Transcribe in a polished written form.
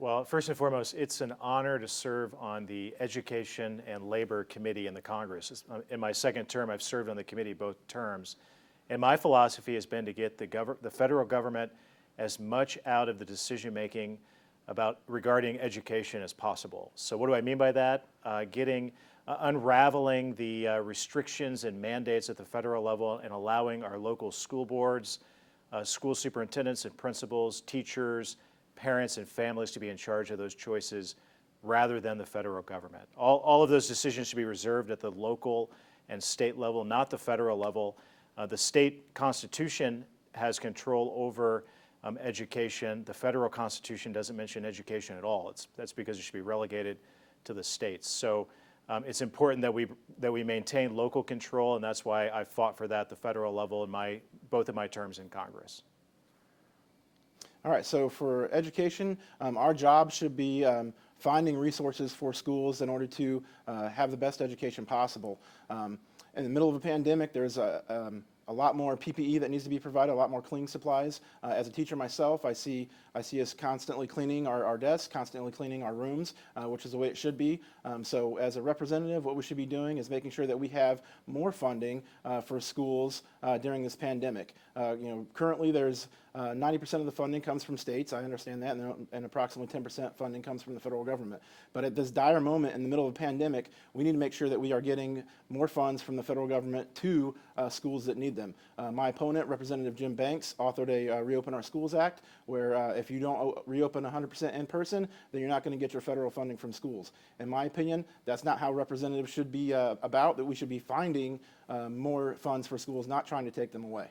Well, first and foremost, it's an honor to serve on the Education and Labor Committee in the Congress. In my second term, I've served on the committee both terms. And my philosophy has been to get the federal government as much out of the decision-making regarding education as possible. So what do I mean by that? Unraveling the restrictions and mandates at the federal level and allowing our local school boards, school superintendents and principals, teachers, parents and families to be in charge of those choices rather than the federal government. All of those decisions should be reserved at the local and state level, not the federal level. The state constitution has control over education. The federal constitution doesn't mention education at all. That's because it should be relegated to the states. So it's important that we maintain local control, and that's why I fought for that at the federal level in both of my terms in Congress. All right, so for education, our job should be finding resources for schools in order to have the best education possible. In the middle of a pandemic, there's a lot more PPE that needs to be provided, a lot more cleaning supplies. As a teacher myself, I see us constantly cleaning our desks, constantly cleaning our rooms, which is the way it should be. So as a representative, what we should be doing is making sure that we have more funding for schools during this pandemic. Currently there's 90% of the funding comes from states, I understand that, and approximately 10% funding comes from the federal government. But at this dire moment in the middle of a pandemic, we need to make sure that we are getting more funds from the federal government to schools that need them. My opponent, Representative Jim Banks, authored a Reopen Our Schools Act, where if you don't reopen 100% in person, then you're not going to get your federal funding from schools. In my opinion, that's not how representatives should be about, that we should be finding more funds for schools, not trying to take them away.